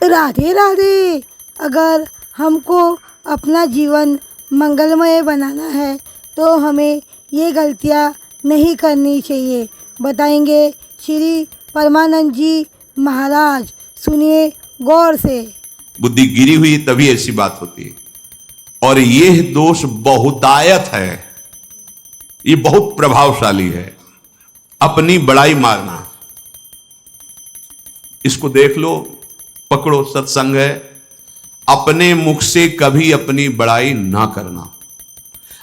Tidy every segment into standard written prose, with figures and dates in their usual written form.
राधे राधे। अगर हमको अपना जीवन मंगलमय बनाना है तो हमें ये गलतियाँ नहीं करनी चाहिए, बताएंगे श्री परमानंद जी महाराज। सुनिए गौर से। बुद्धि गिरी हुई तभी ऐसी बात होती है। और यह दोष बहुतायत है, ये बहुत प्रभावशाली है। अपनी बड़ाई मारना, इसको देख लो, पकड़ो, सत्संग है। अपने मुख से कभी अपनी बड़ाई ना करना।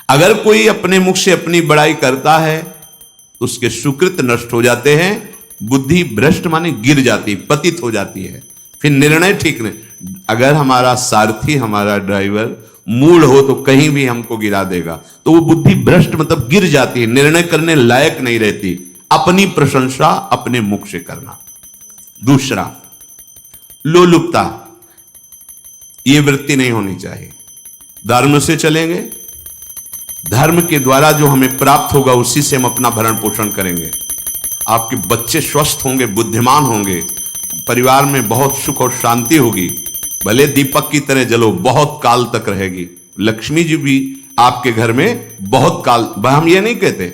अगर कोई अपने मुख से अपनी बड़ाई करता है तो उसके सुकृत नष्ट हो जाते हैं, बुद्धि भ्रष्ट माने गिर जाती, पतित हो जाती है, फिर निर्णय ठीक नहीं। अगर हमारा सारथी, हमारा ड्राइवर मूल हो तो कहीं भी हमको गिरा देगा, तो वो बुद्धि भ्रष्ट मतलब गिर जाती है, निर्णय करने लायक नहीं रहती। अपनी प्रशंसा अपने मुख से करना। दूसरा, लोलुपता, ये वृत्ति नहीं होनी चाहिए। धर्म से चलेंगे, धर्म के द्वारा जो हमें प्राप्त होगा उसी से हम अपना भरण पोषण करेंगे। आपके बच्चे स्वस्थ होंगे, बुद्धिमान होंगे, परिवार में बहुत सुख और शांति होगी। भले दीपक की तरह जलो, बहुत काल तक रहेगी। लक्ष्मी जी भी आपके घर में बहुत काल, हम ये नहीं कहते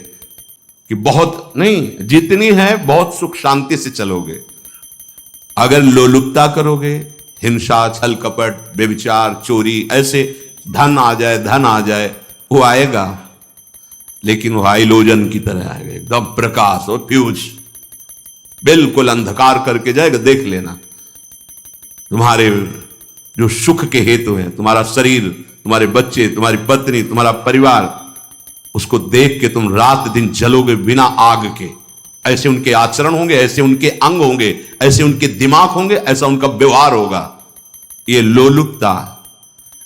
कि बहुत नहीं, जितनी है बहुत सुख शांति से चलोगे। अगर लोलुपता करोगे, हिंसा, छल कपट, व्यभिचार, चोरी, ऐसे धन आ जाए, वो आएगा, लेकिन वो हाइलोजन की तरह आएगा, एकदम प्रकाश और फ्यूज, बिल्कुल अंधकार करके जाएगा। देख लेना, तुम्हारे जो सुख के हेतु हैं, तुम्हारा शरीर, तुम्हारे बच्चे, तुम्हारी पत्नी, तुम्हारा परिवार, उसको देख के तुम रात दिन जलोगे बिना आग के। ऐसे उनके आचरण होंगे, ऐसे उनके अंग होंगे, ऐसे उनके दिमाग होंगे, ऐसा उनका व्यवहार होगा। ये लोलुपता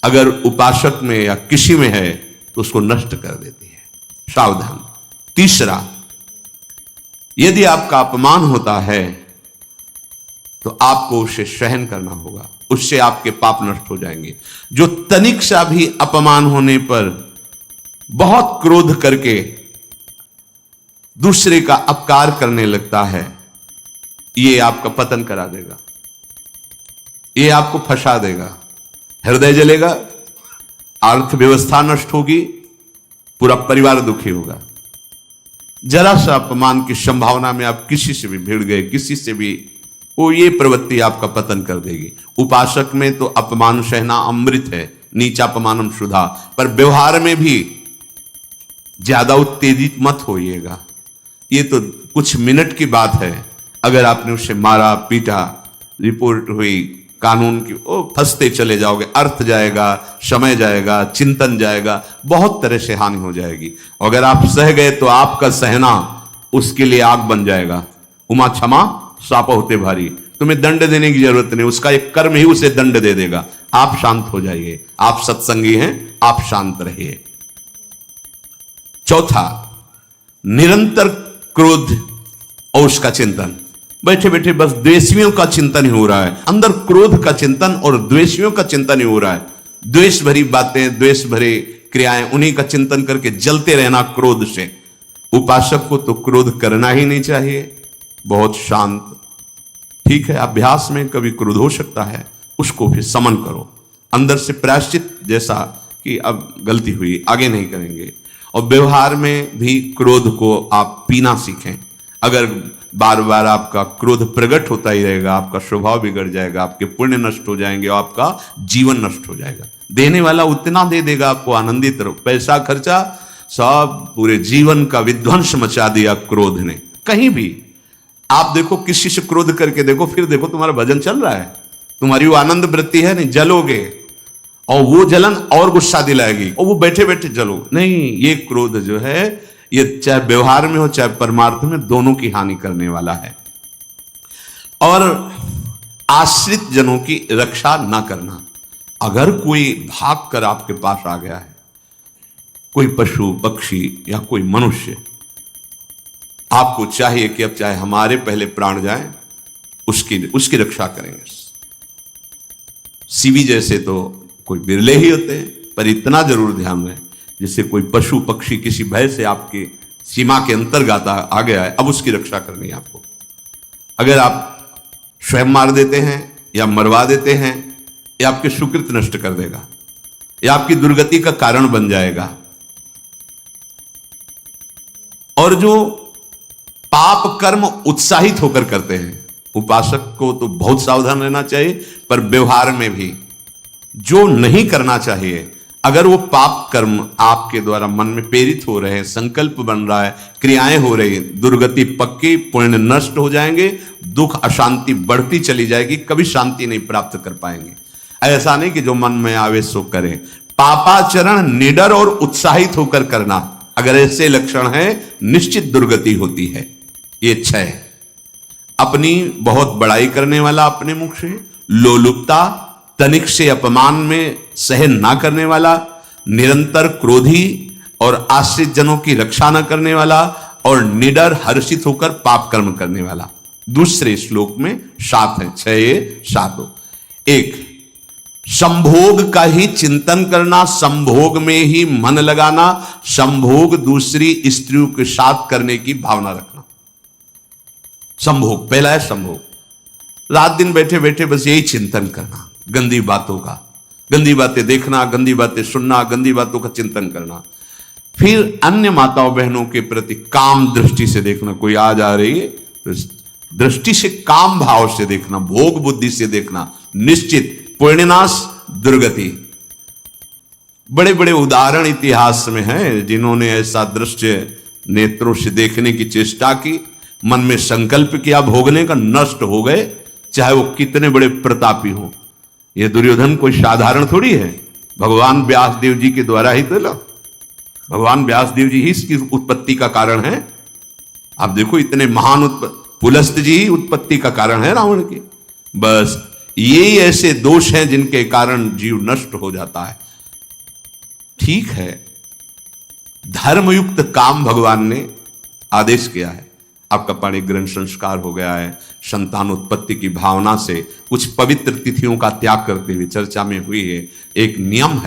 अगर उपासक में या किसी में है तो उसको नष्ट कर देती है। सावधान। तीसरा, यदि आपका अपमान होता है तो आपको उसे सहन करना होगा, उससे आपके पाप नष्ट हो जाएंगे। जो तनिक सा भी अपमान होने पर बहुत क्रोध करके दूसरे का अपकार करने लगता है, ये आपका पतन करा देगा, ये आपको फंसा देगा। हृदय जलेगा, अर्थव्यवस्था नष्ट होगी, पूरा परिवार दुखी होगा। जरा सा अपमान की संभावना में आप किसी से भी भिड़ गए, किसी से भी, वो ये प्रवृत्ति आपका पतन कर देगी। उपासक में तो अपमान सहना अमृत है, नीचापमानम सुधा, पर व्यवहार में भी ज्यादा उत्तेजित मत होइएगा। ये तो कुछ मिनट की बात है। अगर आपने उसे मारा, पीटा, रिपोर्ट हुई कानून की, ओ फंसते चले जाओगे, अर्थ जाएगा, समय जाएगा, चिंतन जाएगा, बहुत तरह से हानि हो जाएगी। अगर आप सह गए तो आपका सहना उसके लिए आग बन जाएगा। उमा क्षमा साप होते भारी, तुम्हें दंड देने की जरूरत नहीं, उसका एक कर्म ही उसे दंड दे देगा। आप शांत हो जाइए, आप सत्संगी हैं, आप शांत रहिए। चौथा, निरंतर क्रोध और उसका चिंतन। बैठे बैठे बस द्वेषियों का चिंतन ही हो रहा है, अंदर क्रोध का चिंतन और द्वेषियों का चिंतन ही हो रहा है। द्वेष भरी बातें, द्वेष भरे क्रियाएं, उन्हीं का चिंतन करके जलते रहना क्रोध से। उपासक को तो क्रोध करना ही नहीं चाहिए, बहुत शांत। ठीक है, अभ्यास में कभी क्रोध हो सकता है, उसको फिर समन करो, अंदर से प्रायश्चित, जैसा कि अब गलती हुई, आगे नहीं करेंगे। और व्यवहार में भी क्रोध को आप पीना सीखें। अगर बार बार आपका क्रोध प्रकट होता ही रहेगा, आपका स्वभाव बिगड़ जाएगा, आपके पुण्य नष्ट हो जाएंगे और आपका जीवन नष्ट हो जाएगा। देने वाला उतना दे देगा, आपको आनंदित रहो, पैसा खर्चा, सब पूरे जीवन का विध्वंस मचा दिया क्रोध ने। कहीं भी आप देखो, किसी से क्रोध करके देखो, फिर देखो तुम्हारा भजन चल रहा है, तुम्हारी वो आनंद वृत्ति है नहीं, जलोगे और वो जलन और गुस्सा दिलाएगी, और वो बैठे बैठे जलो नहीं। ये क्रोध जो है, ये चाहे व्यवहार में हो चाहे परमार्थ में, दोनों की हानि करने वाला है। और आश्रित जनों की रक्षा ना करना। अगर कोई भाग कर आपके पास आ गया है, कोई पशु पक्षी या कोई मनुष्य, आपको चाहिए कि अब चाहे हमारे पहले प्राण जाएं, उसकी रक्षा करेंगे। सीवी जैसे तो कोई बिरले ही होते हैं, पर इतना जरूर ध्यान रहे, जैसे कोई पशु पक्षी किसी भय से आपकी सीमा के अंतर्गत आ गया है, अब उसकी रक्षा करनी है आपको। अगर आप स्वयं मार देते हैं या मरवा देते हैं, या आपके सुकृत नष्ट कर देगा, या आपकी दुर्गति का कारण बन जाएगा। और जो पाप कर्म उत्साहित होकर करते हैं, उपासक को तो बहुत सावधान रहना चाहिए, पर व्यवहार में भी जो नहीं करना चाहिए, अगर वो पाप कर्म आपके द्वारा मन में प्रेरित हो रहे हैं, संकल्प बन रहा है, क्रियाएं हो रही, दुर्गति पक्की, पुण्य नष्ट हो जाएंगे, दुख अशांति बढ़ती चली जाएगी, कभी शांति नहीं प्राप्त कर पाएंगे। ऐसा नहीं कि जो मन में आवे सो करें। पापाचरण निडर और उत्साहित होकर करना, अगर ऐसे लक्षण है, निश्चित दुर्गति होती है। ये 6 अपनी बहुत बड़ाई करने वाला अपने मुख से, लोलुपता, तनिक से अपमान में सहन ना करने वाला, निरंतर क्रोधी और आश्रित जनों की रक्षा न करने वाला, और निडर हर्षित होकर पाप कर्म करने वाला। दूसरे श्लोक में 7 है, 6 7 हो। 1 संभोग का ही चिंतन करना, संभोग में ही मन लगाना, संभोग दूसरी स्त्रियों के साथ करने की भावना रखना। संभोग, पहला है संभोग। रात दिन बैठे बैठे बस यही चिंतन करना, गंदी बातों का, गंदी बातें देखना, गंदी बातें सुनना, गंदी बातों का चिंतन करना। फिर अन्य माताओं बहनों के प्रति काम दृष्टि से देखना, कोई आ जा रही है तो दृष्टि से, काम भाव से देखना, भोग बुद्धि से देखना, निश्चित पुण्यनाश, दुर्गति। बड़े बड़े उदाहरण इतिहास में हैं जिन्होंने ऐसा दृश्य नेत्रों से देखने की चेष्टा की, मन में संकल्प किया भोगने का, नष्ट हो गए, चाहे वो कितने बड़े प्रतापी हो। ये दुर्योधन कोई साधारण थोड़ी है, भगवान व्यासदेव जी के द्वारा ही तो लो, भगवान व्यासदेव जी ही इसकी उत्पत्ति का कारण है। आप देखो, इतने महान पुलस्त जी ही उत्पत्ति का कारण है रावण की। बस यही ऐसे दोष हैं जिनके कारण जीव नष्ट हो जाता है। ठीक है, धर्मयुक्त काम भगवान ने आदेश किया है, आपका पाणी ग्रहण संस्कार हो गया है, संतानोत्पत्ति की भावना से कुछ पवित्र तिथियों का त्याग करते हुए चर्चा में हुई है, एक नियम है।